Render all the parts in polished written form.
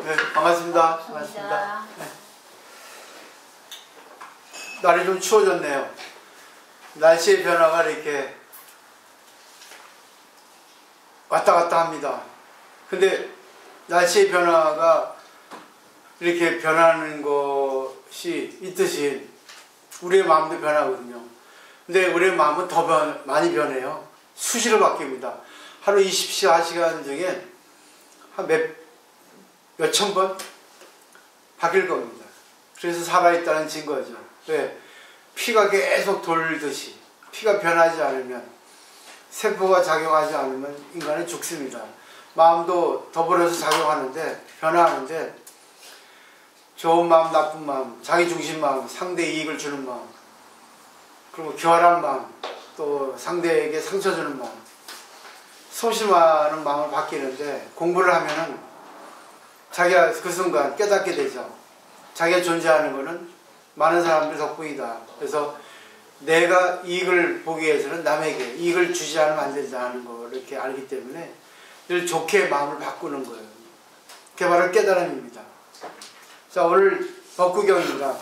네, 반갑습니다. 반갑습니다. 네. 날이 좀 추워졌네요. 날씨의 변화가 이렇게 왔다 갔다 합니다. 근데 날씨의 변화가 이렇게 변하는 것이 있듯이 우리의 마음도 변하거든요. 근데 우리의 마음은 더 많이 변해요. 수시로 바뀝니다. 하루 24시간 중에 한 몇천 번 바뀔 겁니다. 그래서 살아있다는 증거죠. 왜? 피가 계속 돌듯이 피가 변하지 않으면, 세포가 작용하지 않으면 인간은 죽습니다. 마음도 더불어서 작용하는데, 변화하는데, 좋은 마음, 나쁜 마음, 자기중심 마음, 상대 이익을 주는 마음, 그리고 교활한 마음, 또 상대에게 상처 주는 마음, 소심하는 마음을 바뀌는데, 공부를 하면은 자기가 그 순간 깨닫게 되죠. 자기가 존재하는 것은 많은 사람들 덕분이다. 그래서 내가 이익을 보기 위해서는 남에게 이익을 주지 않으면 안 된다는 걸 이렇게 알기 때문에 늘 좋게 마음을 바꾸는 거예요. 그게 바로 깨달음입니다. 자, 오늘 법구경입니다.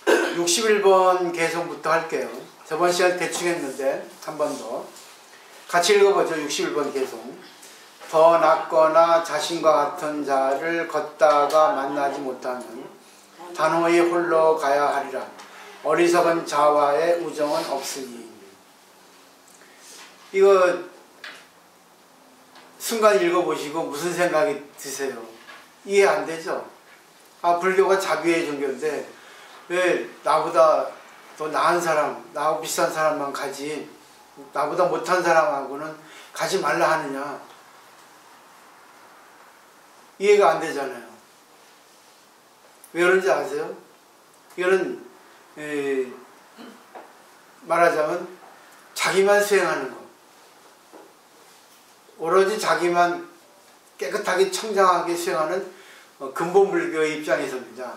61번 개송부터 할게요. 저번 시간 대충 했는데 한 번 더 같이 읽어보죠. 61번 개송. 더 낫거나 자신과 같은 자를 걷다가 만나지 못하면 단호히 홀로 가야 하리라. 어리석은 자와의 우정은 없으니. 이거 순간 읽어보시고 무슨 생각이 드세요? 이해 안 되죠? 아, 불교가 자비의 종교인데 왜 나보다 더 나은 사람, 나하고 비슷한 사람만 가지, 나보다 못한 사람하고는 가지 말라 하느냐? 이해가 안 되잖아요. 왜 그런지 아세요? 이거는 말하자면 자기만 수행하는 것, 오로지 자기만 깨끗하게 청정하게 수행하는 근본불교의 입장에서입니다.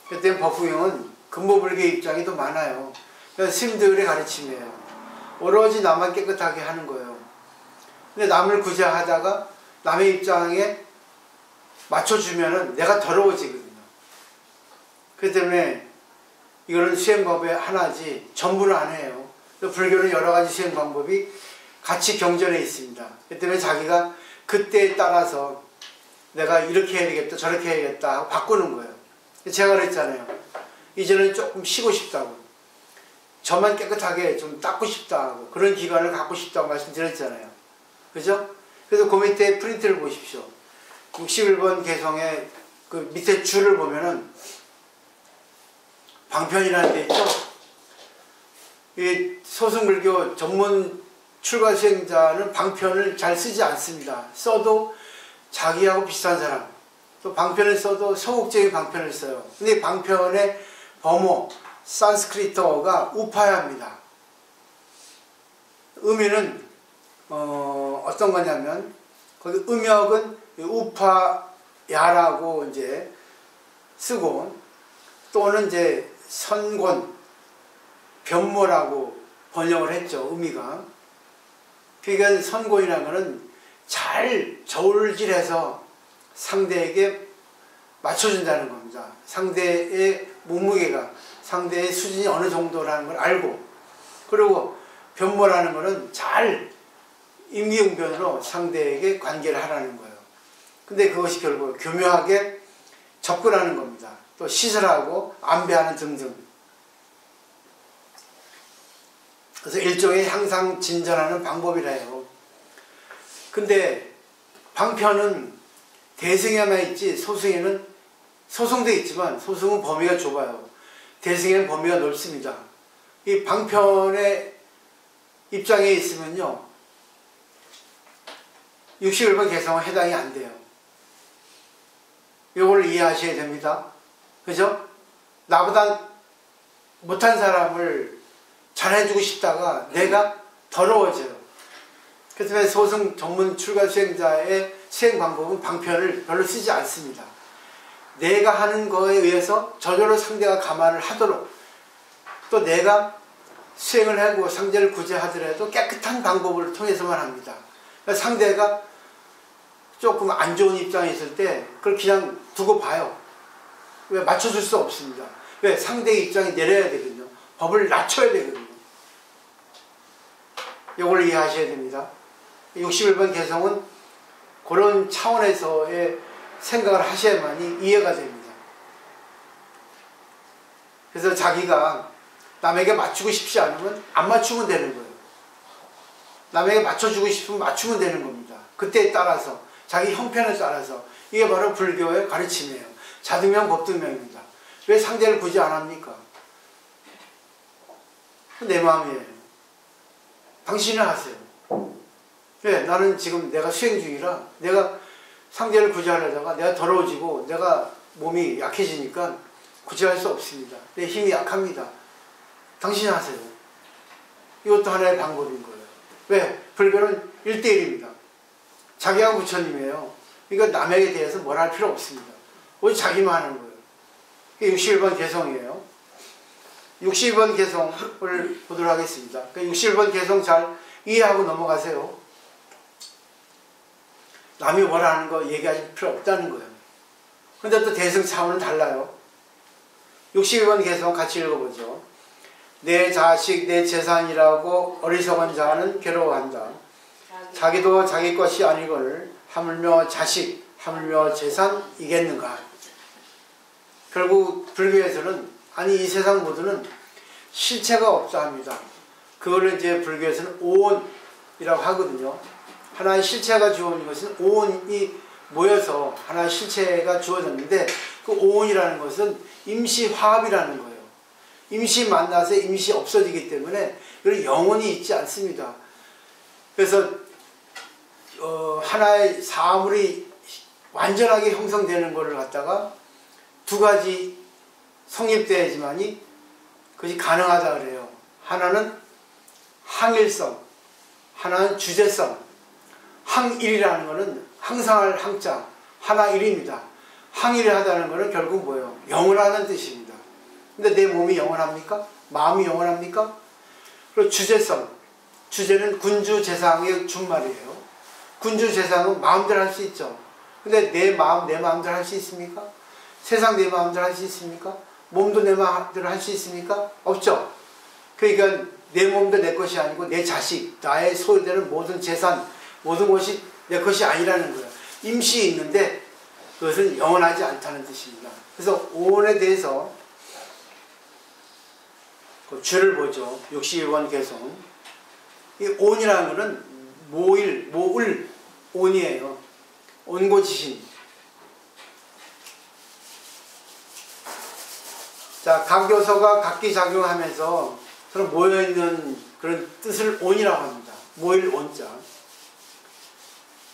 그때 법구경은 근본불교의 입장이 더 많아요. 스님들의 가르침이에요. 오로지 나만 깨끗하게 하는 거예요. 근데 남을 구제하다가 남의 입장에 맞춰주면은 내가 더러워지거든요. 그렇기 때문에 이거는 수행 방법의 하나지 전부는 아니에요. 불교는 여러 가지 수행 방법이 같이 경전해 있습니다. 그렇기 때문에 자기가 그때에 따라서 내가 이렇게 해야 되겠다, 저렇게 해야겠다 하고 바꾸는 거예요. 제가 그랬잖아요. 이제는 조금 쉬고 싶다고, 저만 깨끗하게 좀 닦고 싶다고, 그런 기간을 갖고 싶다고 말씀드렸잖아요. 그죠? 그래서 그 밑에 프린트를 보십시오. 61번 개성의 그 밑에 줄을 보면은 방편이라는 데 있죠? 이 소승불교 전문 출가 수행자는 방편을 잘 쓰지 않습니다. 써도 자기하고 비슷한 사람, 또 방편을 써도 소극적인 방편을 써요. 근데 방편의 범어, 산스크리트어가 우파야입니다. 의미는 어떤 거냐면, 거기 음역은 우파야라고 이제 쓰고, 또는 이제 선곤, 변모라고 번역을 했죠. 의미가. 그러니까 선곤이라는 것은 잘 저울질해서 상대에게 맞춰준다는 겁니다. 상대의 몸무게가, 상대의 수준이 어느 정도라는 걸 알고, 그리고 변모라는 것은 잘 임기응변으로 상대에게 관계를 하라는 거예요. 근데 그것이 결국 교묘하게 접근하는 겁니다. 또 시설하고 안배하는 등등. 그래서 일종의 향상 진전하는 방법이라 해요. 근데 방편은 대승에만 있지 소승에는, 소승도 있지만 소승은 범위가 좁아요. 대승에는 범위가 넓습니다. 이 방편의 입장에 있으면요, 61번 개성은 해당이 안 돼요. 이걸 이해하셔야 됩니다. 그죠? 나보다 못한 사람을 잘해주고 싶다가 내가 더러워져요. 그래서 소승 전문 출가 수행자의 수행 방법은 방편을 별로 쓰지 않습니다. 내가 하는 거에 의해서 저절로 상대가 감안을 하도록, 또 내가 수행을 하고 상대를 구제하더라도 깨끗한 방법을 통해서만 합니다. 상대가 조금 안 좋은 입장에 있을 때 그걸 그냥 두고 봐요. 왜? 맞춰줄 수 없습니다. 왜? 상대의 입장이 내려야 되거든요. 법을 낮춰야 되거든요. 이걸 이해하셔야 됩니다. 61번 개성은 그런 차원에서의 생각을 하셔야만이 이해가 됩니다. 그래서 자기가 남에게 맞추고 싶지 않으면 안 맞추면 되는 거예요. 남에게 맞춰주고 싶으면 맞추면 되는 겁니다. 그때에 따라서, 자기 형편에 따라서. 이게 바로 불교의 가르침이에요. 자등명 법등명입니다. 왜 상대를 굳이 안 합니까? 내 마음이에요. 당신은 하세요. 왜? 나는 지금 내가 수행 중이라 내가 상대를 굳이 하려다가 내가 더러워지고 내가 몸이 약해지니까 굳이 할 수 없습니다. 내 힘이 약합니다. 당신이 하세요. 이것도 하나의 방법인 거예요. 왜? 불교는 1대1입니다. 자기가 부처님이에요. 그러니까 남에게 대해서 뭘 할 필요 없습니다. 오직 자기만 하는 거예요. 이게 61번 개성이에요. 61번 개성을 보도록 하겠습니다. 61번 개성 잘 이해하고 넘어가세요. 남이 뭐라 하는 거 얘기할 필요 없다는 거예요. 근데 또 대승 차원은 달라요. 61번 개성 같이 읽어보죠. 내 자식, 내 재산이라고 어리석은 자는 괴로워한다. 자기도 자기 것이 아니거늘 하물며 자식, 하물며 재산이겠는가. 결국 불교에서는, 아니 이 세상 모두는 실체가 없다 합니다. 그거를 이제 불교에서는 오온이라고 하거든요. 하나의 실체가 주어진 것은 오온이 모여서 하나의 실체가 주어졌는데, 그 오온이라는 것은 임시화합이라는 거예요. 임시 만나서 임시 없어지기 때문에 그런 영혼이 있지 않습니다. 그래서 하나의 사물이 완전하게 형성되는 것을 갖다가 두 가지 성립돼야지만이 그것이 가능하다 그래요. 하나는 항일성, 하나는 주제성. 항일이라는 것은 항상할 항자, 하나일입니다. 항일하다는 것은 결국 뭐예요? 영원하다는 뜻입니다. 근데 내 몸이 영원합니까? 마음이 영원합니까? 그리고 주제성. 주제는 군주재상의 준말이에요. 군주재상은 마음대로 할 수 있죠. 근데 내 마음, 내 마음대로 할 수 있습니까? 세상 내 마음대로 할 수 있습니까? 몸도 내 마음대로 할 수 있습니까? 없죠. 그러니까 내 몸도 내 것이 아니고 내 자식, 나의 소유되는 모든 재산, 모든 것이 내 것이 아니라는 거예요. 임시 있는데 그것은 영원하지 않다는 뜻입니다. 그래서 오온에 대해서 그 줄을 보죠. 61번 개성. 이 온이라는 것은 모일, 온이에요. 온고지신. 자, 각 요소가 각기 작용하면서 서로 모여있는 그런 뜻을 온이라고 합니다. 모일 온자.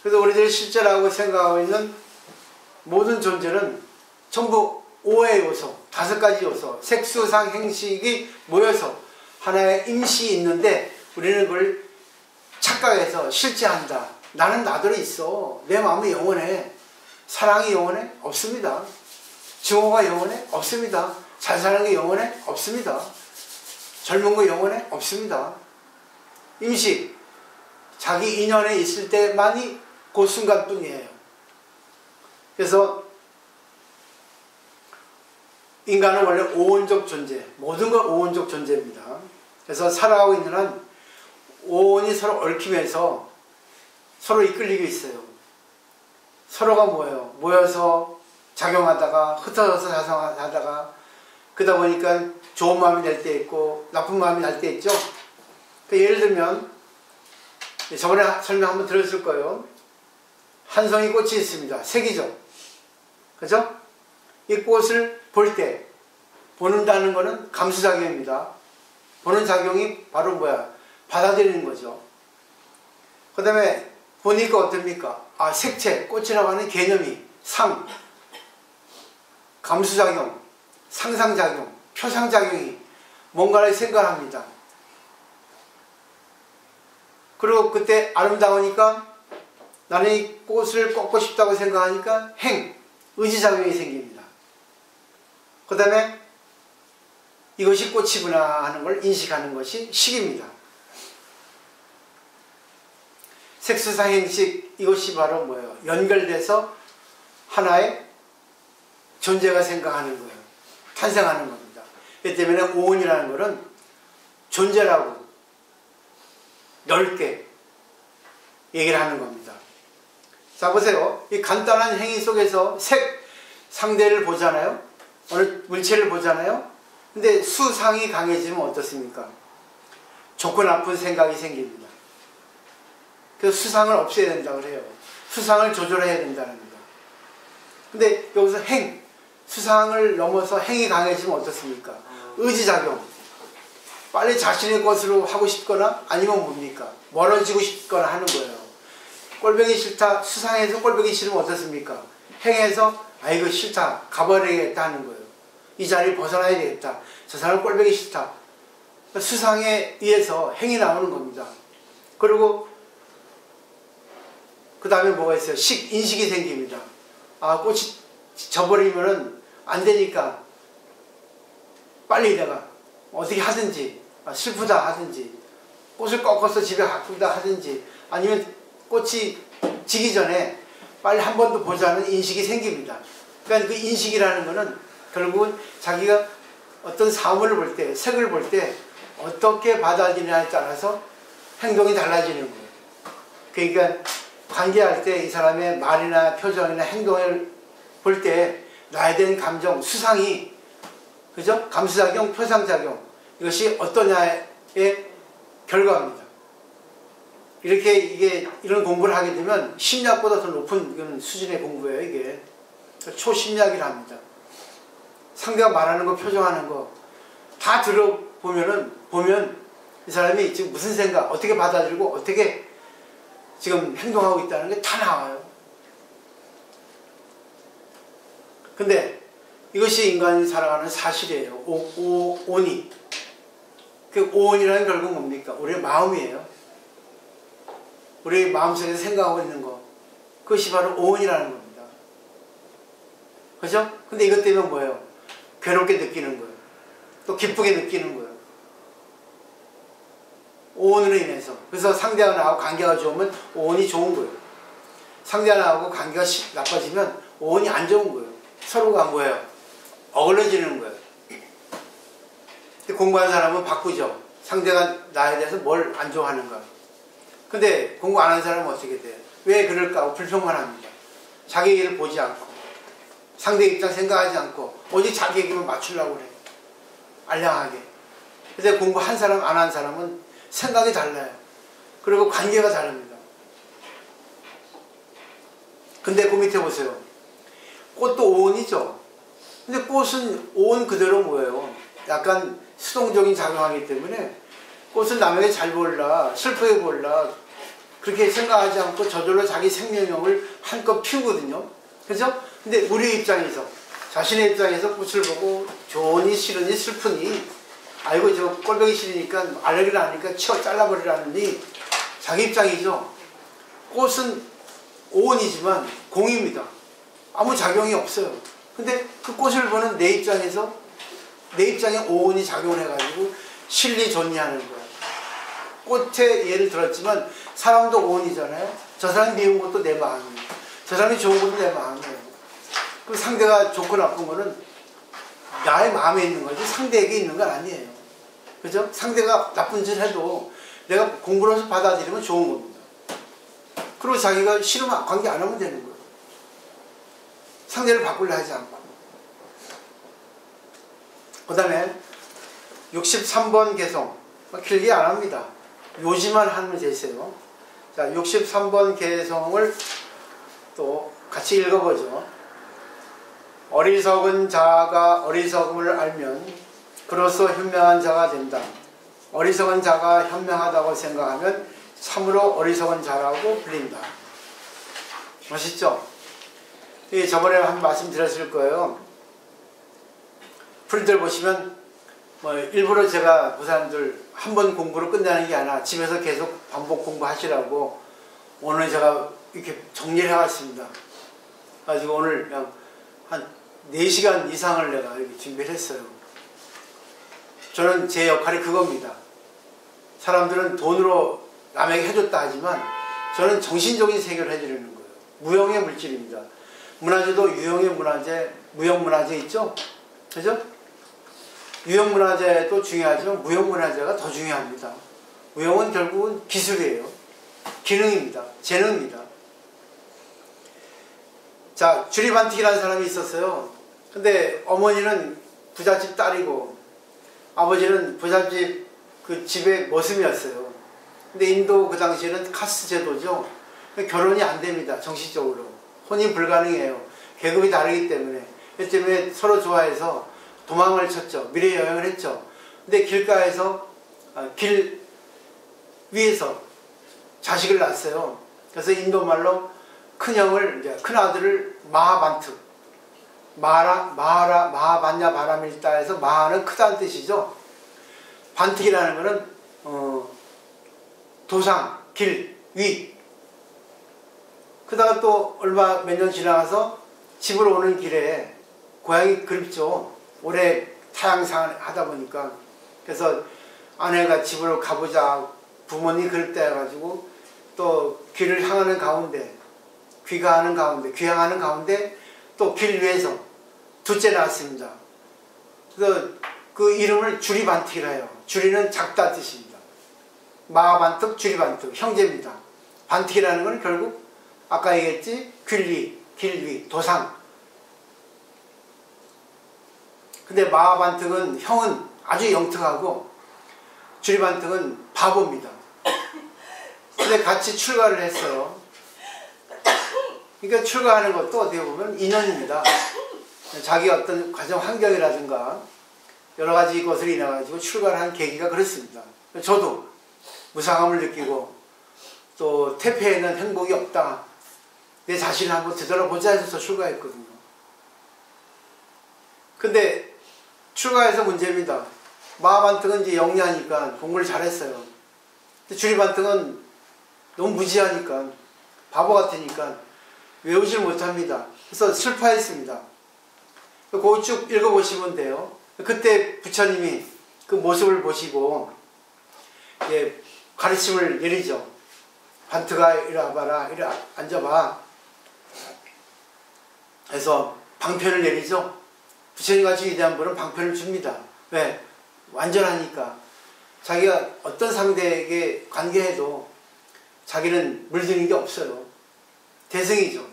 그래서 우리들이 실제라고 생각하고 있는 모든 존재는 전부 오의 요소, 5가지 요소, 색수상 행식이 모여서 하나의 임시 있는데 우리는 그걸 착각해서 실제한다. 나는 나대로 있어. 내 마음이 영원해. 사랑이 영원해? 없습니다. 증오가 영원해? 없습니다. 잘 사는 게 영원해? 없습니다. 젊은 거 영원해? 없습니다. 임시, 자기 인연에 있을 때만이 그 순간뿐이에요. 그래서 인간은 원래 오온적 존재, 모든 건 오온적 존재입니다. 그래서 살아가고 있는 한 오온이 서로 얽히면서 서로 이끌리고 있어요. 서로가 뭐예요? 모여서 작용하다가 흩어져서 자성하다가 그러다 보니까 좋은 마음이 날 때 있고 나쁜 마음이 날 때 있죠. 그러니까 예를 들면 저번에 설명 한번 들었을 거예요. 한 송이 꽃이 있습니다. 색이죠. 그죠? 이 꽃을 볼 때 보는다는 것은 감수작용입니다. 보는 작용이 바로 뭐야? 받아들이는 거죠. 그 다음에 보니까 어떻습니까? 아, 색채, 꽃이라고 하는 개념이 상, 감수작용, 상상작용, 표상작용이 뭔가를 생각합니다. 그리고 그때 아름다우니까 나는 이 꽃을 꽂고 싶다고 생각하니까 행, 의지작용이 생깁니다. 그 다음에 이것이 꽃이구나 하는 걸 인식하는 것이 식입니다. 색수상행식 이것이 바로 뭐예요? 연결돼서 하나의 존재가 생각하는 거예요. 탄생하는 겁니다. 그렇기 때문에 오온이라는 것은 존재라고 넓게 얘기를 하는 겁니다. 자, 보세요. 이 간단한 행위 속에서 상대를 보잖아요. 어느 물체를 보잖아요. 근데 수상이 강해지면 어떻습니까? 좋고 나쁜 생각이 생깁니다. 그래서 수상을 없애야 된다고 해요. 수상을 조절해야 된다는 겁니다. 근데 여기서 수상을 넘어서 행이 강해지면 어떻습니까? 의지작용. 빨리 자신의 것으로 하고 싶거나 아니면 뭡니까? 멀어지고 싶거나 하는 거예요. 꼴보기 싫다. 수상해서 꼴보기 싫으면 어떻습니까? 행해서 이거 싫다. 가버리겠다 하는 거예요. 이 자리 벗어나야 되겠다. 저 사람 꼴보기 싫다. 수상에 의해서 행이 나오는 겁니다. 그리고 그 다음에 뭐가 있어요? 인식이 생깁니다. 꽃이 져버리면은 안 되니까 빨리 내가 어떻게 하든지 슬프다 하든지 꽃을 꺾어서 집에 가꾸다 하든지 아니면 꽃이 지기 전에 빨리 한 번 더 보자는 인식이 생깁니다. 그러니까 그 인식이라는 거는 결국은 자기가 어떤 사물을 볼 때, 색을 볼 때 어떻게 받아들이냐에 따라서 행동이 달라지는 거예요. 그러니까 관계할 때 이 사람의 말이나 표정이나 행동을 볼 때 나에 대한 감정, 수상이, 그죠? 감수작용, 표상작용, 이것이 어떠냐의 결과입니다. 이렇게 이런 공부를 하게 되면 심리학보다 더 높은 수준의 공부예요. 이게 초심리학이라 합니다. 상대가 말하는 거, 표정하는 거 다 보면 이 사람이 지금 무슨 생각, 어떻게 받아들이고 어떻게 지금 행동하고 있다는 게 다 나와요. 근데 이것이 인간이 살아가는 사실이에요. 오온이. 그 오온이라는 결국 뭡니까? 우리의 마음이에요. 우리 마음속에서 생각하고 있는 거. 그것이 바로 오온이라는 겁니다. 그죠? 근데 이것 때문에 뭐예요? 괴롭게 느끼는 거예요. 또 기쁘게 느끼는 거예요. 오온으로 인해서. 그래서 상대가 나하고 관계가 좋으면 오온이 좋은 거예요. 상대가 나하고 관계가 나빠지면 오온이 안 좋은 거예요. 서로가 뭐예요? 어그러지는 거예요. 근데 공부하는 사람은 바꾸죠. 상대가 나에 대해서 뭘 안 좋아하는가. 근데 공부 안 하는 사람은 어떻게 돼요? 왜 그럴까 하고 불평만 합니다. 자기 얘기를 보지 않고 상대 입장 생각하지 않고 오직 자기 얘기만 맞추려고 그래요. 알량하게. 그래서 공부한 사람 안 한 사람은 생각이 달라요. 그리고 관계가 다릅니다. 근데 그 밑에 보세요. 꽃도 오온이죠. 근데 꽃은 오온 그대로 뭐예요? 약간 수동적인 작용하기 때문에 꽃은 남에게 잘 보일라, 슬프게 보일라 그렇게 생각하지 않고 저절로 자기 생명력을 한껏 피우거든요. 그죠? 근데 우리 입장에서, 자신의 입장에서 꽃을 보고 좋으니 싫으니 슬프니 아이고 저 꼴보기 싫으니까 알레르기 나니까 잘라버리라느니 자기 입장이죠. 꽃은 오온이지만 공입니다. 아무 작용이 없어요. 근데 그 꽃을 보는 내 입장에서 내 입장에 오온이 작용을 해가지고 싫니 좋니 하는 거야. 꽃의 예를 들었지만 사람도 오온이잖아요. 저 사람이 미운 것도 내 마음이에요. 저 사람이 좋은 것도 내 마음이에요. 그 상대가 좋고 나쁜 거는 나의 마음에 있는 거지 상대에게 있는 건 아니에요. 그죠? 상대가 나쁜 짓을 해도 내가 공부로서 받아들이면 좋은 겁니다. 그리고 자기가 싫으면 관계 안 하면 되는 거예요. 상대를 바꾸려 하지 않고. 그 다음에 63번 개성. 길게 안 합니다. 요지만 하면 되세요. 자, 63번 개성을 또 같이 읽어보죠. 어리석은 자가 어리석음을 알면 그로써 현명한 자가 된다. 어리석은 자가 현명하다고 생각하면 참으로 어리석은 자라고 불린다. 멋있죠? 저번에 한 말씀 드렸을 거예요. 프린트를 보시면 일부러 제가 그 사람들 한 번 공부로 끝나는 게 아니라 집에서 계속 반복 공부하시라고 오늘 제가 이렇게 정리를 해왔습니다. 가지고 오늘 그냥 한 4시간 이상을 내가 이렇게 준비를 했어요. 저는 제 역할이 그겁니다. 사람들은 돈으로 남에게 해줬다 하지만 저는 정신적인 세계를 해드리는 거예요. 무형의 물질입니다. 문화재도 유형의 문화재, 무형 문화재 있죠? 그죠? 유형 문화재도 중요하지만 무형 문화재가 더 중요합니다. 무형은 결국은 기술이에요. 기능입니다. 재능입니다. 자, 주리반틱이라는 사람이 있었어요. 근데 어머니는 부잣집 딸이고 아버지는 부잣집 그 집의 머슴이었어요. 근데 인도 그 당시에는 카스트 제도죠. 결혼이 안 됩니다. 정식적으로. 혼인 불가능해요. 계급이 다르기 때문에. 그 때문에 서로 좋아해서 도망을 쳤죠. 미래 여행을 했죠. 근데 길가에서 길 위에서 자식을 낳았어요. 그래서 인도 말로 큰형을 이제 큰 아들을 마하반트, 마하반야 바라밀다 해서 마하는 크다는 뜻이죠. 반특이라는 거는 도상, 길, 위. 그다가 또 얼마 몇 년 지나가서 집으로 오는 길에 고향이 그립죠. 오래 타향상 하다 보니까. 그래서 아내가 집으로 가보자. 부모님 그립다 해가지고 또 길을 향하는 가운데, 귀가하는 가운데, 귀향하는 가운데 또 길 위에서 둘째 낳았습니다. 그래서 그 이름을 주리반특이라 해요. 주리는 작다 뜻입니다. 마반특, 주리반특, 형제입니다. 반특이라는 건 결국 아까 얘기했지, 길위, 길위, 도상. 근데 마반특은 형은 아주 영특하고 주리반특은 바보입니다. 근데 같이 출가를 했어요. 그러니까 출가하는 것도 어떻게 보면 인연입니다. 자기 어떤 가정 환경이라든가 여러 가지 것을 인해 가지고 출가를 한 계기가 그렇습니다. 저도 무상함을 느끼고 또 태폐에는 행복이 없다. 내 자신을 한번 되돌아보자 해서 출가했거든요. 근데 출가해서 문제입니다. 마하반특은 이제 영리하니까 공부를 잘했어요. 근데 주리반특은 너무 무지하니까 바보 같으니까 외우질 못합니다. 그래서 슬퍼했습니다. 그거 쭉 읽어보시면 돼요. 그때 부처님이 그 모습을 보시고 예, 가르침을 내리죠. 반특아 이리 와봐라, 이리 앉아봐. 그래서 방편을 내리죠. 부처님같이 위대한 분은 방편을 줍니다. 왜? 완전하니까. 자기가 어떤 상대에게 관계해도 자기는 물드는 게 없어요. 대승이죠.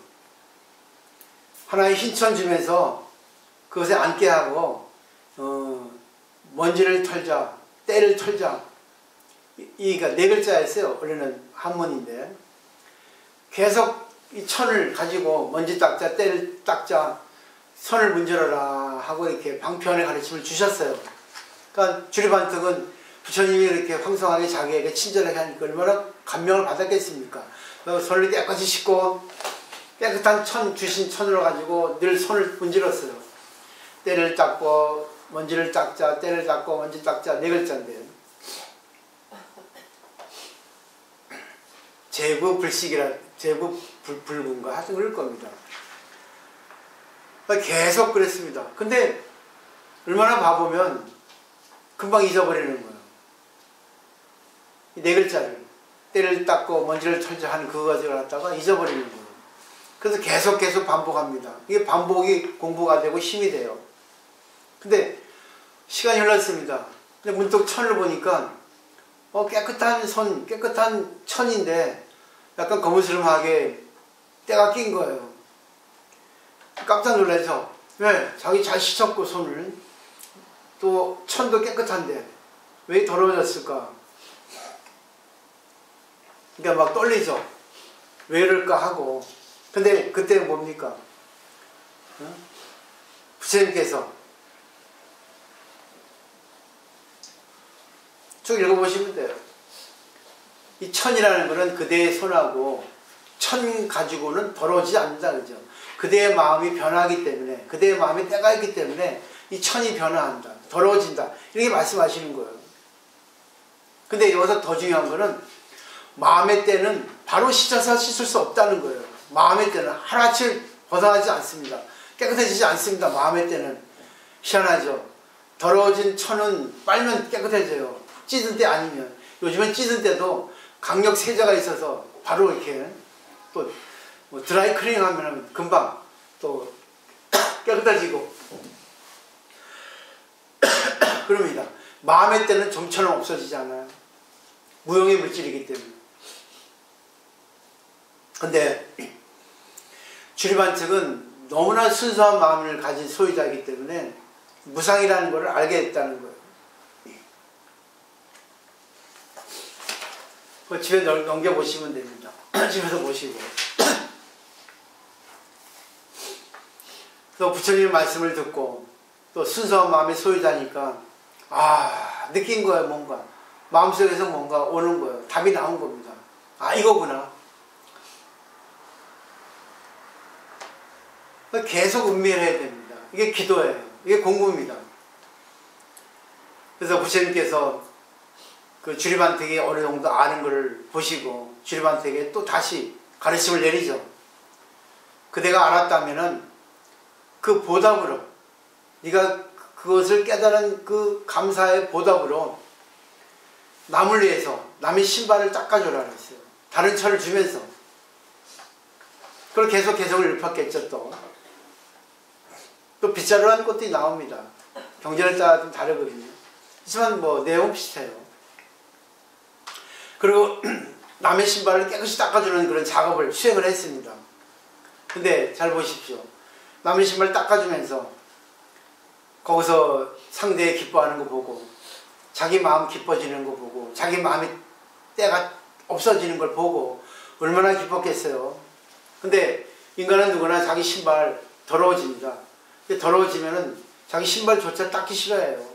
하나의 흰천 주면서 그것에 앉게 하고 먼지를 털자, 때를 털자. 이가 네 글자였어요. 원래는 한문인데 계속 이 천을 가지고 먼지 닦자, 때를 닦자, 선을 문질러라 하고 이렇게 방편의 가르침을 주셨어요. 그러니까 주리반특은 부처님이 이렇게 황송하게 자기에게 친절하게 하니까 얼마나 감명을 받았겠습니까? 손을 깨끗이 씻고 깨끗한 천 주신 천으로 가지고 늘 손을 문질렀어요. 때를 닦고 먼지를 닦자, 때를 닦고 먼지 닦자, 네 글자인데 제부불식이라 제부불분가 하여튼 그럴 겁니다. 계속 그랬습니다. 근데 얼마나 봐보면 금방 잊어버리는 거예요. 이 네 글자를 때를 닦고 먼지를 털자 하는 그거 갖다가 잊어버리는 거예요. 그래서 계속 반복합니다. 이게 반복이 공부가 되고 힘이 돼요. 근데 시간이 흘렀습니다. 근데 문득 천을 보니까 깨끗한 손, 깨끗한 천인데 약간 거무스름하게 때가 낀 거예요. 깜짝 놀라서 왜? 자기 잘 씻었고 손을 또 천도 깨끗한데 왜 더러워졌을까? 그러니까 막 떨리죠. 왜 이럴까 하고. 근데 그때 뭡니까? 부처님께서 쭉 읽어보시면 돼요. 이 천이라는 것은 그대의 손하고 천 가지고는 더러워지지 않는다 그죠. 그대의 마음이 변하기 때문에, 그대의 마음에 때가 있기 때문에 이 천이 변화한다, 더러워진다, 이렇게 말씀하시는 거예요. 근데 여기서 더 중요한 거는 마음의 때는 바로 씻어서 씻을 수 없다는 거예요. 마음의 때는 하루아침에 벗어나지 않습니다. 깨끗해지지 않습니다. 마음의 때는. 희한하죠. 더러워진 천은 빨면 깨끗해져요. 찌든 때 아니면. 요즘엔 찌든 때도 강력 세제가 있어서 바로 이렇게 또 뭐 드라이 클리닝 하면 금방 또 깨끗해지고 그럽니다. 마음의 때는 좀처럼 없어지잖아요. 무용의 물질이기 때문에. 근데 주리반측은 너무나 순수한 마음을 가진 소유자이기 때문에 무상이라는 것을 알게 됐다는 거예요. 집에 넘겨보시면 됩니다. 집에서 보시고. 또 부처님의 말씀을 듣고 또 순수한 마음의 소유자니까 느낀 거예요. 뭔가 마음속에서 뭔가 오는 거예요. 답이 나온 겁니다. 이거구나. 계속 음미해야 됩니다. 이게 기도예요. 이게 공부입니다. 그래서 부처님께서 그 주리반택이 어느 정도 아는 걸 보시고 주리반택에 또 다시 가르침을 내리죠. 그대가 알았다면은 그 보답으로 네가 그것을 깨달은 그 감사의 보답으로 남을 위해서 남의 신발을 닦아줘라 그랬어요. 다른 철을 주면서. 그걸 계속 개성을 읊었겠죠. 또 빗자루 하는 것도 나옵니다. 경전에 따라 좀 다르거든요. 하지만 뭐 내용 비슷해요. 그리고 남의 신발을 깨끗이 닦아주는 그런 작업을 수행을 했습니다. 근데 잘 보십시오. 남의 신발 닦아주면서 거기서 상대의 기뻐하는 거 보고 자기 마음 기뻐지는 거 보고 자기 마음의 때가 없어지는 걸 보고 얼마나 기뻤겠어요. 근데 인간은 누구나 자기 신발 더러워집니다. 더러워지면은 자기 신발조차 닦기 싫어해요.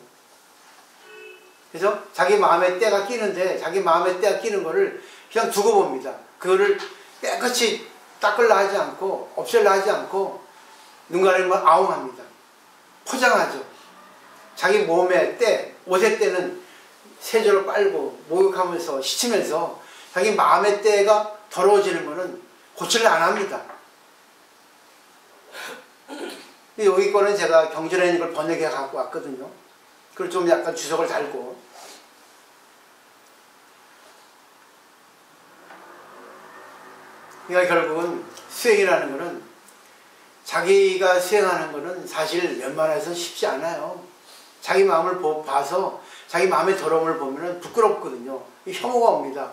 그래서 자기 마음에 때가 끼는데 자기 마음에 때가 끼는 거를 그냥 두고 봅니다. 그거를 깨끗이 닦으려 하지 않고 없애려 하지 않고 눈 가리면 아웅합니다. 포장하죠. 자기 몸에 때, 옷의 때는 세조로 빨고 목욕하면서 씻으면서 자기 마음의 때가 더러워지는 거는 고치려 안 합니다. 여기 거는 제가 경전에 있는 걸 번역해 갖고 왔거든요. 그걸 좀 약간 주석을 달고. 그러니까 결국은 수행이라는 거는 자기가 수행하는 거는 사실 웬만해서 쉽지 않아요. 자기 마음을 봐서 자기 마음의 더러움을 보면 부끄럽거든요. 혐오가 옵니다.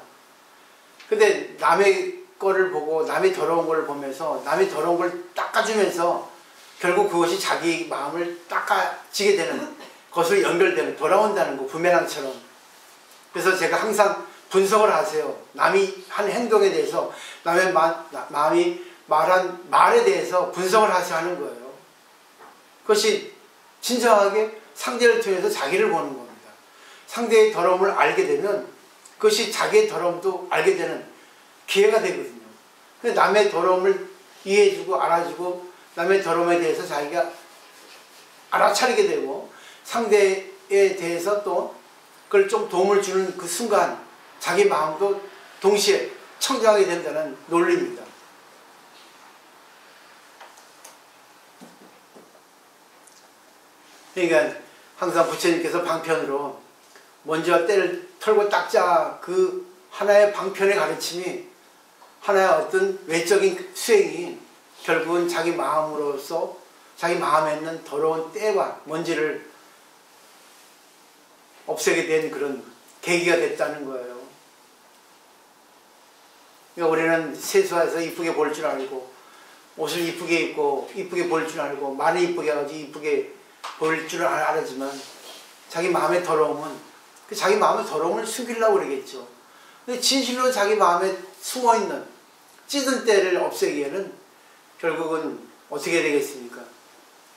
근데 남의 거를 보고 남의 더러운 걸 보면서 남의 더러운 걸 닦아주면서 결국 그것이 자기 마음을 닦아지게 되는 것으로 연결되는 돌아온다는 거 부메랑처럼. 그래서 제가 항상 분석을 하세요. 남이 한 행동에 대해서 남의 마음이 말한 말에 대해서 분석을 하셔야 하는 거예요. 그것이 진정하게 상대를 통해서 자기를 보는 겁니다. 상대의 더러움을 알게 되면 그것이 자기의 더러움도 알게 되는 기회가 되거든요. 근데 남의 더러움을 이해해주고 알아주고 남의 더러움에 대해서 자기가 알아차리게 되고 상대에 대해서 또 그걸 좀 도움을 주는 그 순간 자기 마음도 동시에 청정하게 된다는 논리입니다. 그러니까 항상 부처님께서 방편으로 먼저 때를 털고 닦자 그 하나의 방편의 가르침이 하나의 어떤 외적인 수행이 결국은 자기 마음으로서 자기 마음에 있는 더러운 때와 먼지를 없애게 된 그런 계기가 됐다는 거예요. 그러니까 우리는 세수해서 이쁘게 볼 줄 알고 옷을 이쁘게 입고 이쁘게 볼 줄 알고 말을 이쁘게 해가지고 이쁘게 볼 줄 알지만 자기 마음의 더러움은 그 자기 마음의 더러움을 숨기려고 그러겠죠. 근데 진실로 자기 마음에 숨어있는 찌든 때를 없애기에는 결국은 어떻게 되겠습니까?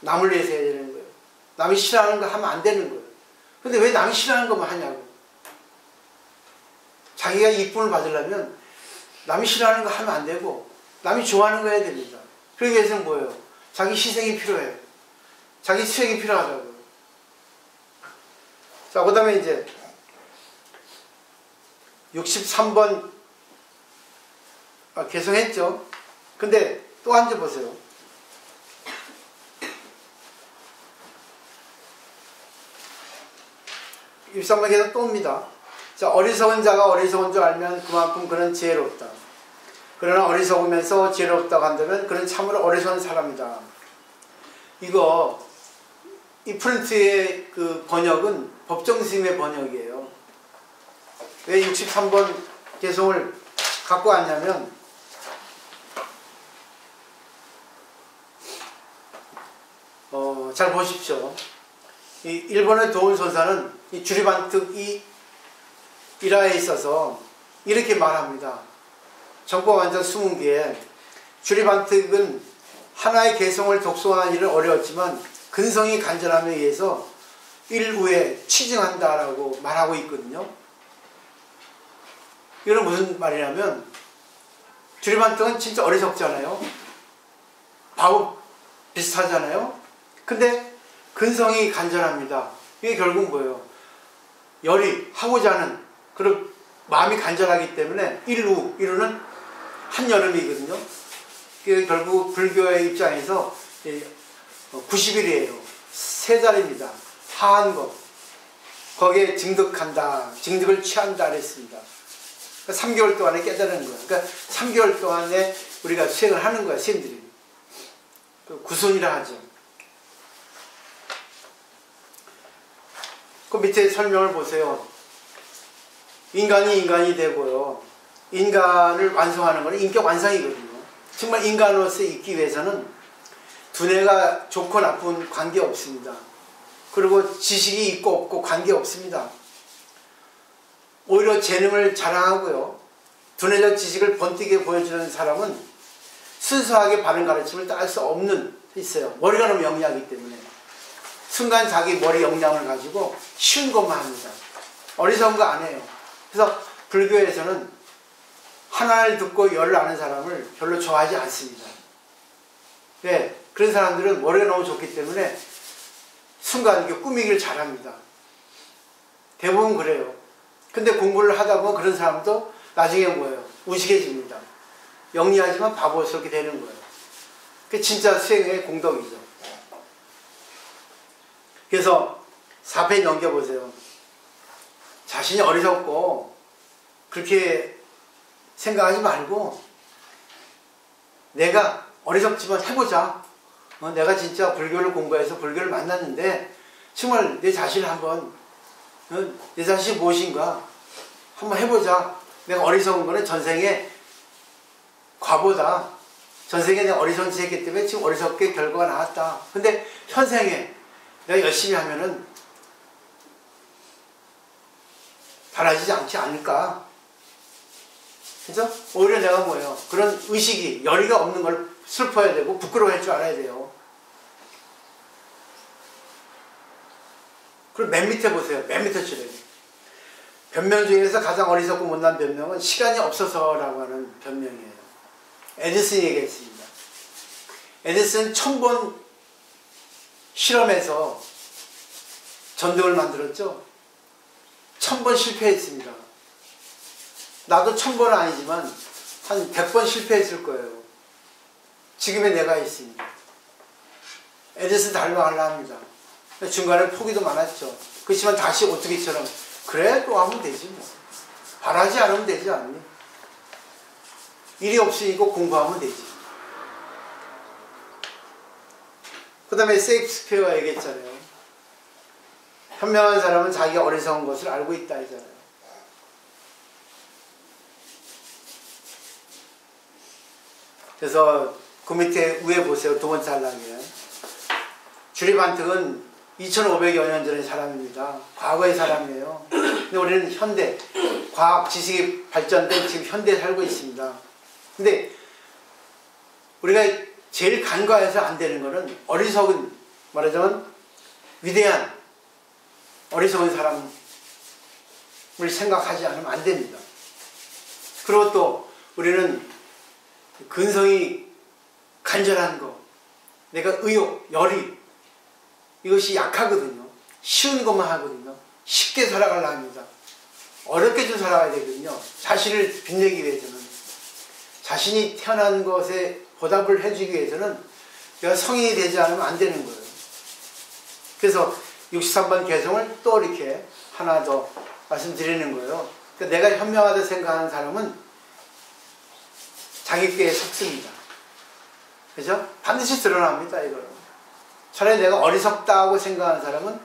남을 위해서 해야 되는 거예요. 남이 싫어하는 거 하면 안 되는 거예요. 근데 왜 남이 싫어하는 것만 하냐고. 자기가 이쁨을 받으려면 남이 싫어하는 거 하면 안 되고 남이 좋아하는 거 해야 됩니다. 그러기 위해서는 뭐예요? 자기 희생이 필요해요. 자기 수행이 필요하다고요. 자, 그 다음에 이제 63번 개성했죠. 근데 또 앉아보세요. 63번 개성 또 옵니다. 자, 어리석은 자가 어리석은 줄 알면 그만큼 그는 지혜롭다. 그러나 어리석으면서 지혜롭다고 한다면 그는 참으로 어리석은 사람이다. 이거 이 프린트의 그 번역은 법정스님의 번역이에요. 왜 63번 개송을 갖고 왔냐면 잘 보십시오. 이 일본의 도운선사는 이 주리반특 이 일화에 있어서 이렇게 말합니다. 정법완전 20개에 주리반특은 하나의 개성을 독송하는 일은 어려웠지만 근성이 간절함에 의해서 일후에 취증한다라고 말하고 있거든요. 이건 무슨 말이냐면 주리반특은 진짜 어리석잖아요. 바보 비슷하잖아요. 근데 근성이 간절합니다. 이게 결국 뭐예요? 열이 하고자 하는 그런 마음이 간절하기 때문에 일루는 한여름이거든요. 그게 결국 불교의 입장에서 90일이에요. 3달입니다. 하한 것. 거기에 증득한다. 증득을 취한다 그랬습니다. 그러니까 3개월 동안에 깨달은 거예요. 그러니까 3개월 동안에 우리가 수행을 하는 거야, 스님들이. 구순이라 하죠. 그 밑에 설명을 보세요. 인간이 되고요. 인간을 완성하는 것은 인격 완성이거든요. 정말 인간으로서 있기 위해서는 두뇌가 좋고 나쁜 관계 없습니다. 그리고 지식이 있고 없고 관계 없습니다. 오히려 재능을 자랑하고요. 두뇌적 지식을 번뜩이 보여주는 사람은 순수하게 바른 가르침을 따를 수 없는 있어요. 머리가 너무 영리하기 때문에. 순간 자기 머리 역량을 가지고 쉬운 것만 합니다. 어리석은 거 안 해요. 그래서 불교에서는 하나를 듣고 열을 아는 사람을 별로 좋아하지 않습니다. 네, 그런 사람들은 머리가 너무 좋기 때문에 순간 이렇게 꾸미기를 잘합니다. 대부분 그래요. 근데 공부를 하다 보면 그런 사람도 나중에 뭐예요? 우식해집니다. 영리하지만 바보스럽게 되는 거예요. 그게 진짜 수행의 공덕이죠. 그래서 4페이지 넘겨보세요. 자신이 어리석고 그렇게 생각하지 말고 내가 어리석지만 해보자. 내가 진짜 불교를 공부해서 불교를 만났는데 정말 내 자신을 한번 내 자신이 무엇인가 한번 해보자. 내가 어리석은 거는 전생에 과보다 전생에 내가 어리석은 짓 했기 때문에 지금 어리석게 결과가 나왔다. 근데 현생에 내가 열심히 하면은 달라지지 않지 않을까. 그죠? 오히려 내가 뭐예요? 그런 의식이, 열의가 없는 걸 슬퍼해야 되고 부끄러워할 줄 알아야 돼요. 그리고 맨 밑에 보세요. 맨 밑에 줄에. 변명 중에서 가장 어리석고 못난 변명은 시간이 없어서라고 하는 변명이에요. 에디슨이 얘기했습니다. 에디슨은 1000번 실험해서 전등을 만들었죠. 1000번 실패했습니다. 나도 1000번은 아니지만 한 100번 실패했을 거예요. 지금의 내가 있습니다. 에디슨 닮아가려 합니다. 중간에 포기도 많았죠. 그렇지만 다시 오뚜기처럼 그래 또 하면 되지 뭐. 바라지 않으면 되지 않니? 일이 없으니까 공부하면 되지. 그 다음에 세익스피어가 얘기했잖아요. 현명한 사람은 자기가 어리석은 것을 알고 있다 했잖아요. 그래서 그 밑에 위에 보세요. 두 번째 한락에 주리반특은 2500여 년 전의 사람입니다. 과거의 사람이에요. 근데 우리는 현대, 과학, 지식이 발전된 지금 현대에 살고 있습니다. 근데 우리가 제일 간과해서 안 되는 거는 어리석은, 말하자면 위대한 어리석은 사람을 생각하지 않으면 안 됩니다. 그리고 또 우리는 근성이 간절한 거, 내가 의욕, 열의, 이것이 약하거든요. 쉬운 것만 하거든요. 쉽게 살아가려 합니다. 어렵게 좀 살아가야 되거든요. 자신을 빛내기 위해서는. 자신이 태어난 것에 보답을 해주기 위해서는 내가 성인이 되지 않으면 안 되는 거예요. 그래서 63번 개성을 또 이렇게 하나 더 말씀드리는 거예요. 그러니까 내가 현명하다 생각하는 사람은 자기 꾀에 속습니다. 그죠? 반드시 드러납니다, 이거는. 차라리 내가 어리석다고 생각하는 사람은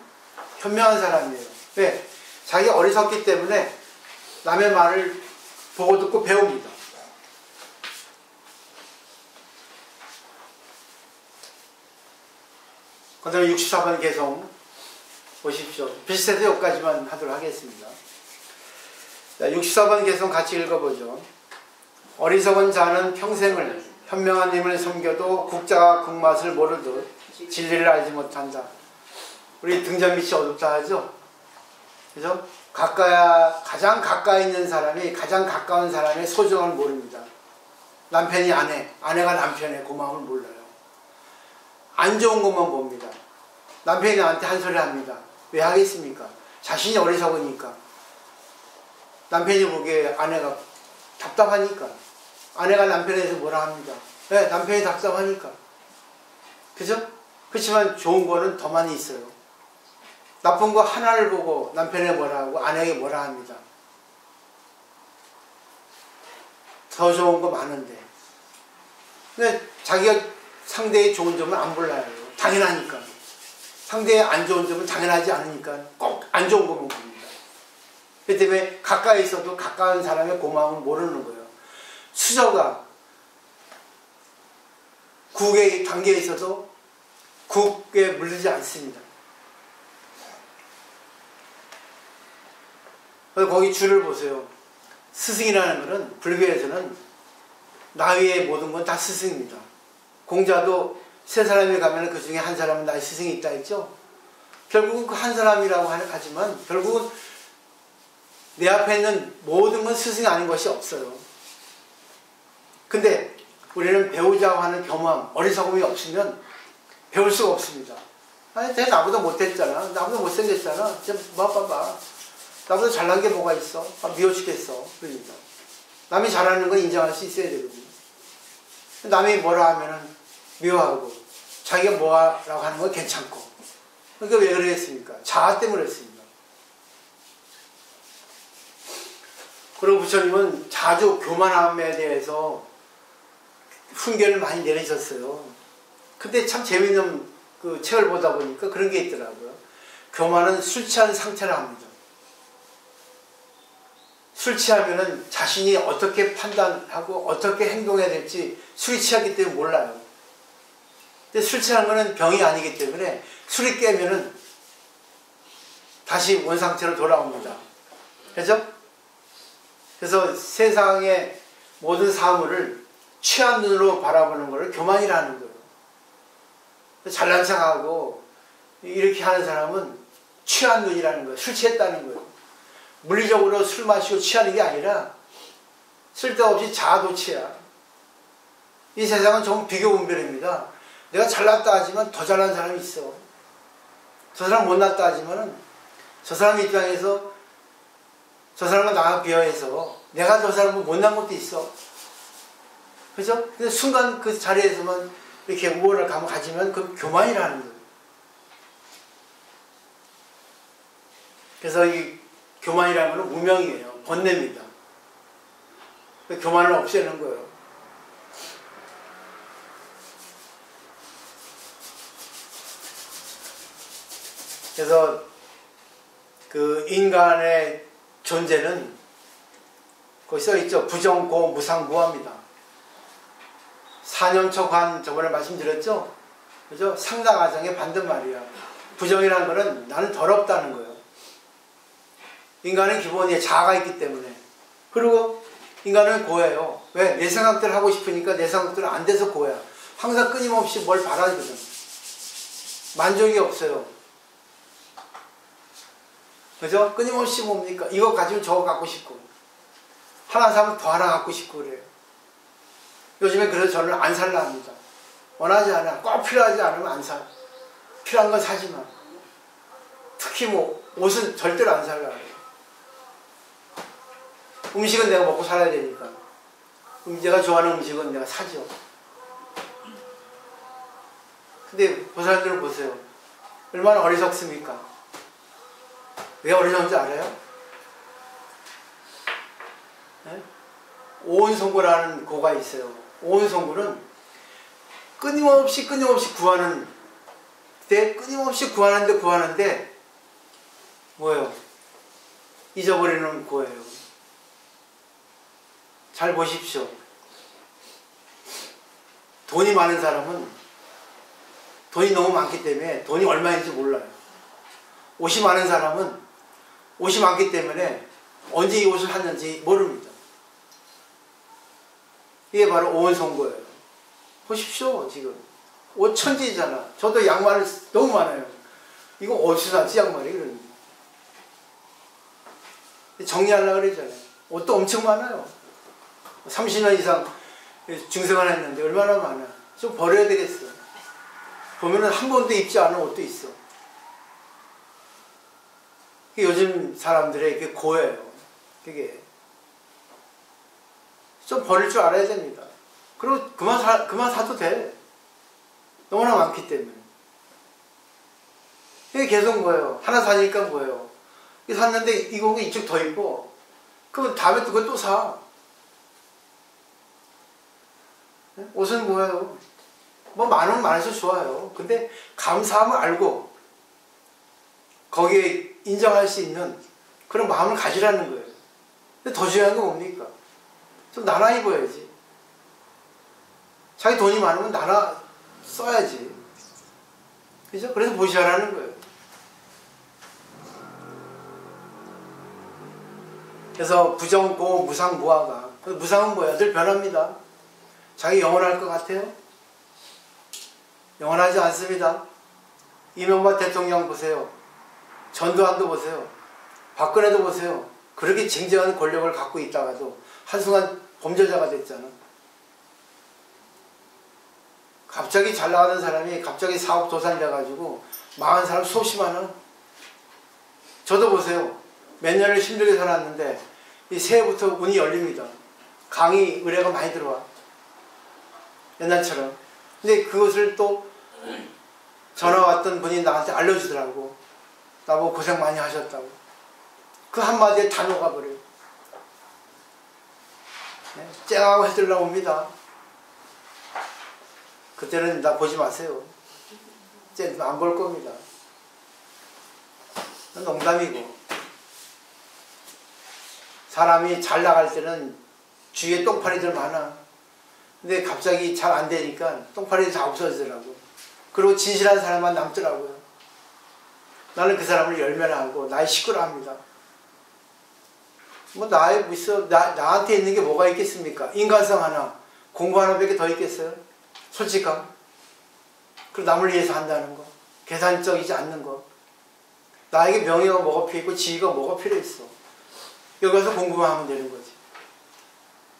현명한 사람이에요. 왜? 자기 어리석기 때문에 남의 말을 보고 듣고 배웁니다. 그 다음에 64번 개송 보십시오. 비슷해서 여기까지만 하도록 하겠습니다. 자, 64번 개송 같이 읽어보죠. 어리석은 자는 평생을 현명한 님을 섬겨도 국자가 국맛을 모르듯 진리를 알지 못한다. 우리 등잔 밑이 어둡다 하죠? 그죠? 가장 가까이 있는 사람이 가장 가까운 사람의 소중함을 모릅니다. 남편이 아내가 남편의 고마움을 몰라요. 안 좋은 것만 봅니다. 남편이 나한테 한 소리 합니다. 왜 하겠습니까? 자신이 어리석으니까. 남편이 보기에 아내가 답답하니까. 아내가 남편에 대해서 뭐라 합니다. 네, 남편이 답답하니까. 그죠? 그렇지만 좋은 거는 더 많이 있어요. 나쁜 거 하나를 보고 남편에 뭐라 하고 아내에게 뭐라 합니다. 더 좋은 거 많은데. 근데 자기가 상대의 좋은 점은 안 몰라요. 당연하니까. 상대의 안 좋은 점은 당연하지 않으니까 꼭 안 좋은 것만 봅니다. 그 때문에 가까이 있어도 가까운 사람의 고마움을 모르는 거예요. 수저가 국에 담겨 있어도 국에 물리지 않습니다. 거기 줄을 보세요. 스승이라는 것은 불교에서는 나위의 모든 건 다 스승입니다. 공자도 세 사람이 가면 그 중에 한 사람은 나의 스승이 있다 했죠. 결국은 그 한 사람이라고 하지만 결국은 내 앞에 있는 모든 건 스승이 아닌 것이 없어요. 근데 우리는 배우자고 하는 겸함, 어리석음이 없으면 배울 수가 없습니다. 아니, 내가 나보다 못했잖아. 나보다 못생겼잖아. 봐봐. 나보다 잘난 게 뭐가 있어? 미워 죽겠어. 그러니까. 남이 잘하는 건 인정할 수 있어야 되거든요. 남이 뭐라 하면은 미워하고, 자기가 뭐라고 하는 건 괜찮고. 그러니까 왜 그러겠습니까? 자아 때문에 그랬습니다. 그리고 부처님은 자주 교만함에 대해서 훈계를 많이 내리셨어요. 근데 참 재미있는 그 책을 보다 보니까 그런 게 있더라고요. 교만은 술 취한 상태라 합니다. 술 취하면은 자신이 어떻게 판단하고 어떻게 행동해야 될지 술이 취하기 때문에 몰라요. 근데 술 취한 거는 병이 아니기 때문에 술이 깨면은 다시 원상태로 돌아옵니다. 그죠? 그래서 세상의 모든 사물을 취한 눈으로 바라보는 것을 교만이라는 거예요. 잘난 척하고 이렇게 하는 사람은 취한 눈이라는 거예요. 술 취했다는 거예요. 물리적으로 술 마시고 취하는 게 아니라 쓸데없이 자아도취야. 이 세상은 전부 비교분별입니다. 내가 잘났다 하지만 더 잘난 사람이 있어. 저 사람 못났다 하지만은 저 사람 입장에서 저 사람과 나와 비교해서 내가 저 사람은 못난 것도 있어. 그죠? 근데 순간 그 자리에서만 이렇게 우월을 가지면 그 교만이라는 거예요. 그래서 이 교만이라는 건 무명이에요. 번뇌입니다. 교만을 없애는 거예요. 그래서 그 인간의 존재는 거기 써있죠. 부정, 고, 무상, 무합니다. 사념처 관 저번에 말씀드렸죠. 그죠? 상당하장의 반대말이야. 부정이라는 거는 나는 더럽다는 거예요. 인간은 기본에 자아가 있기 때문에. 그리고 인간은 고해요. 왜? 내 생각대로 하고 싶으니까 내 생각대로 안 돼서 고야. 항상 끊임없이 뭘 바라거든. 만족이 없어요. 그죠? 끊임없이 뭡니까? 이거 가지면 저거 갖고 싶고. 하나 사면 더 하나 갖고 싶고 그래요. 요즘에 그래서 저는 안 살라 합니다. 원하지 않아. 꼭 필요하지 않으면 안 사. 필요한 건 사지만. 특히 뭐 옷은 절대로 안 살라 해요. 음식은 내가 먹고 살아야 되니까. 내가 좋아하는 음식은 내가 사죠. 근데 보살들을 보세요. 얼마나 어리석습니까? 왜 어리석은지 알아요? 네? 오은송고라는 고가 있어요. 오은성구는 끊임없이 구하는데 뭐예요? 잊어버리는 거예요. 잘 보십시오. 돈이 많은 사람은 돈이 너무 많기 때문에 돈이 얼마인지 몰라요. 옷이 많은 사람은 옷이 많기 때문에 언제 이 옷을 샀는지 모릅니다. 이게 바로 오은성구예요. 보십시오. 지금 옷 천지잖아. 저도 양말을 너무 많아요. 이거 어디서 샀지 양말이? 그러는데 정리하려고 그러잖아요. 옷도 엄청 많아요. 30년 이상 중생활 했는데 얼마나 많아. 좀 버려야 되겠어. 보면은 한 번도 입지 않은 옷도 있어. 요즘 사람들의 이게 고예요. 그게 좀 버릴 줄 알아야 됩니다. 그리고 그만 사도 돼. 너무나 많기 때문에. 이게 계속 뭐예요? 하나 사니까 뭐예요? 이거 샀는데 이거 이쪽 더 이뻐. 그럼 다음에 그거 또 사. 옷은 뭐예요? 뭐 많으면 많아서 좋아요. 근데 감사함을 알고 거기에 인정할 수 있는 그런 마음을 가지라는 거예요. 근데 더 중요한 건 뭡니까? 좀 나눠 입어야지. 자기 돈이 많으면 나눠 써야지. 그죠? 그래서 보시라는 거예요. 그래서 부정고 무상무화가. 무상은 뭐야? 늘 변합니다. 자기 영원할 것 같아요? 영원하지 않습니다. 이명박 대통령 보세요. 전두환도 보세요. 박근혜도 보세요. 그렇게 쟁쟁한 권력을 갖고 있다가도 한순간 범죄자가 됐잖아. 갑자기 잘 나가는 사람이 갑자기 사업 도산돼가지고 망한 사람 수없이 많아. 저도 보세요. 몇 년을 힘들게 살았는데 이 새해부터 문이 열립니다. 강의 의뢰가 많이 들어와. 옛날처럼. 근데 그것을 또 전화 왔던 분이 나한테 알려주더라고. 나보고 고생 많이 하셨다고. 그 한마디에 다 녹아버려요. 네? 쨍하고 해들러 옵니다. 그때는 나 보지 마세요. 쨍 안 볼 겁니다. 농담이고. 사람이 잘 나갈 때는 주위에 똥파리들 많아. 근데 갑자기 잘 안 되니까 똥파리들 다 없어지더라고. 그리고 진실한 사람만 남더라고요. 나는 그 사람을 열면하고 나의 식구라 합니다. 뭐 나에 뭐 있어? 나한테 있는 게 뭐가 있겠습니까? 인간성 하나, 공부 하나밖에 더 있겠어요? 솔직함. 그리고 남을 위해서 한다는 거. 계산적이지 않는 거. 나에게 명예가 뭐가 필요 있고 지위가 뭐가 필요 있어. 여기 가서 공부만 하면 되는 거지.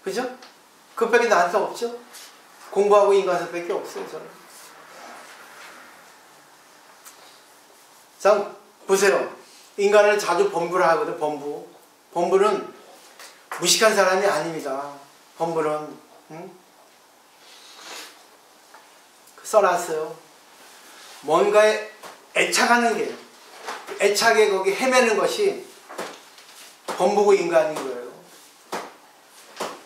그죠? 그것밖에 나한테 없죠? 공부하고 인간성밖에 없어요, 저는. 자, 보세요. 인간을 자주 범부를 하거든, 범부. 범부는 무식한 사람이 아닙니다. 범부는, 응? 써놨어요. 뭔가에 애착하는 게, 애착에 거기 헤매는 것이 범부고 인간인 거예요.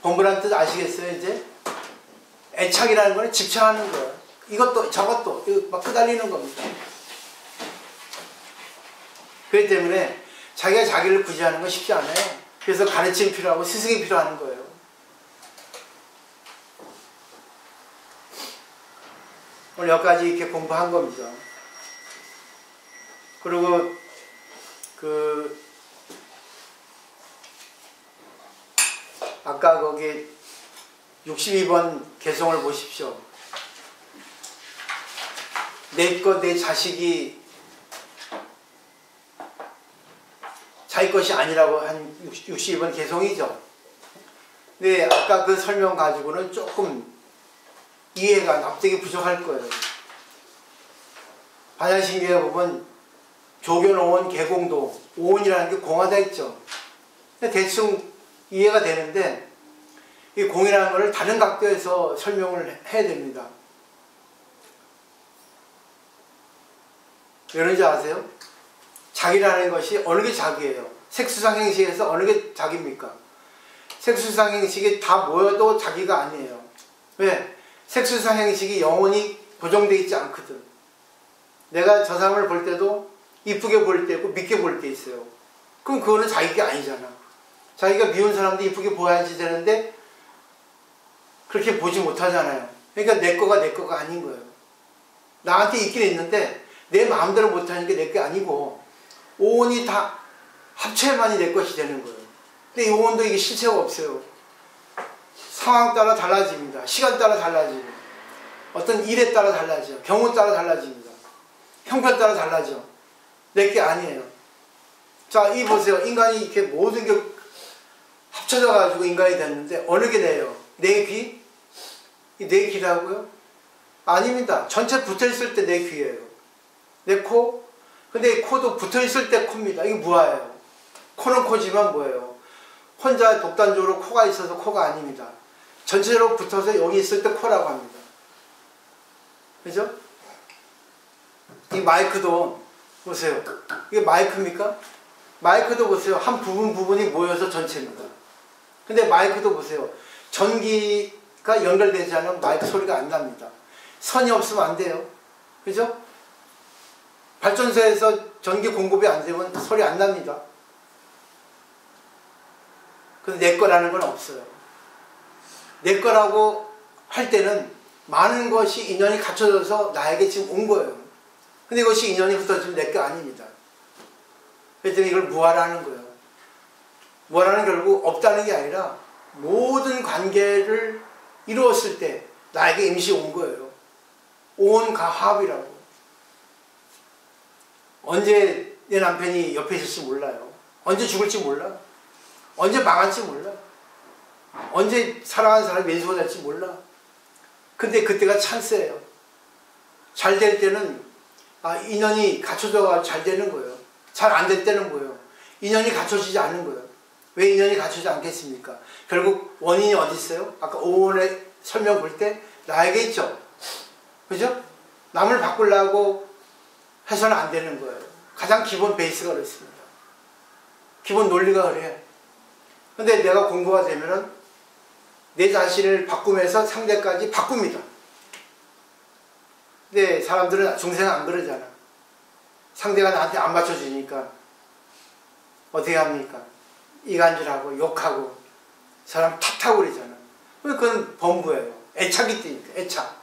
범부란 뜻 아시겠어요, 이제? 애착이라는 거는 집착하는 거예요. 이것도, 저것도, 이거 막 끄달리는 겁니다. 그렇기 때문에 자기가 자기를 구제하는 건 쉽지 않아요. 그래서 가르침이 필요하고 스승이 필요한 거예요. 오늘 여기까지 이렇게 공부한 겁니다. 그리고 아까 거기 62번 개성을 보십시오. 내 것, 내 자식이 자기 것이 아니라고 한 62번 개성이죠. 근데 아까 그 설명 가지고는 조금 이해가 납득이 부족할 거예요. 반야신경에 보면 조견오원 개공도 오원이라는 게 공하다 했죠. 대충 이해가 되는데 이 공이라는 것을 다른 각도에서 설명을 해야 됩니다. 왜 그런지 아세요? 자기라는 것이 어느 게 자기예요? 색수상행식에서 어느 게 자기입니까? 색수상행식이 다 모여도 자기가 아니에요. 왜? 색수상 행식이 영원히 고정되어 있지 않거든. 내가 저 사람을 볼 때도 이쁘게 볼 때 있고 믿게 볼 때 있어요. 그럼 그거는 자기 게 아니잖아. 자기가 미운 사람도 이쁘게 보아야지 되는데 그렇게 보지 못하잖아요. 그러니까 내 거가 아닌 거예요. 나한테 있긴 있는데 내 마음대로 못하는 게 내 게 아니고 오온이 다 합쳐야만이 내 것이 되는 거예요. 근데 이 오온도 이게 실체가 없어요. 상황 따라 달라집니다. 시간 따라 달라지고 어떤 일에 따라 달라져요. 경우 따라 달라집니다. 형편 따라 달라져. 내 게 아니에요. 자, 이 보세요. 인간이 이렇게 모든 게 합쳐져 가지고 인간이 됐는데 어느 게 내요? 내 귀? 이 내 귀라고요? 아닙니다. 전체 붙어있을 때 내 귀예요. 내 코? 근데 이 코도 붙어있을 때 코입니다. 이게 무아예요. 코는 코지만 뭐예요? 혼자 독단적으로 코가 있어서 코가 아닙니다. 전체적으로 붙어서 여기 있을 때 코라고 합니다. 그죠? 이 마이크도 보세요. 이게 마이크입니까? 마이크도 보세요. 한 부분이 모여서 전체입니다. 근데 마이크도 보세요. 전기가 연결되지 않으면 마이크 소리가 안 납니다. 선이 없으면 안 돼요. 그죠? 발전소에서 전기 공급이 안 되면 소리 안 납니다. 근데 내 거라는 건 없어요. 내 거라고 할 때는 많은 것이 인연이 갖춰져서 나에게 지금 온 거예요. 근데 이것이 인연이 흩어지면 내 게 아닙니다. 그랬더니 이걸 무아라는 거예요. 무아라는 결국 없다는 게 아니라 모든 관계를 이루었을 때 나에게 임시 온 거예요. 온가합이라고. 언제 내 남편이 옆에 있을지 몰라요. 언제 죽을지 몰라. 언제 망할지 몰라. 언제 사랑하는 사람이 왼수가 될지 몰라. 근데 그때가 찬스예요. 잘 될 때는 인연이 갖춰져가 잘 되는 거예요. 잘 안 될 때는 뭐예요? 인연이 갖춰지지 않는 거예요. 왜 인연이 갖춰지지 않겠습니까? 결국 원인이 어디 있어요? 아까 오온의 설명 볼 때 나에게 있죠. 그죠? 남을 바꾸려고 해서는 안 되는 거예요. 가장 기본 베이스가 그렇습니다. 기본 논리가 그래요. 근데 내가 공부가 되면은 내 자신을 바꾸면서 상대까지 바꿉니다. 근데 사람들은 중생은 안 그러잖아. 상대가 나한테 안 맞춰주니까 어떻게 합니까? 이간질하고 욕하고 사람 탓하고 그러잖아. 그건 범부예요. 애착이 뜨니까. 애착.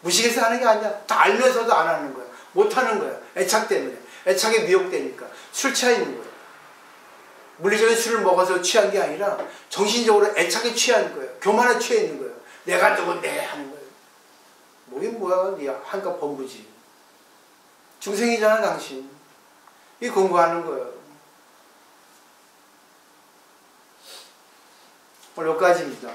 무식해서 하는 게 아니야. 다 알면서도 안 하는 거야. 못 하는 거야. 애착 때문에. 애착에 미혹되니까. 술 취해 있는 거야. 물리적인 술을 먹어서 취한 게 아니라 정신적으로 애착에 취한 거예요. 교만에 취해 있는 거예요. 내가 누군데 하는 거예요. 뭐긴 뭐야. 네 한가 범부지. 중생이잖아 당신. 이 공부하는 거예요. 오늘 여기까지입니다.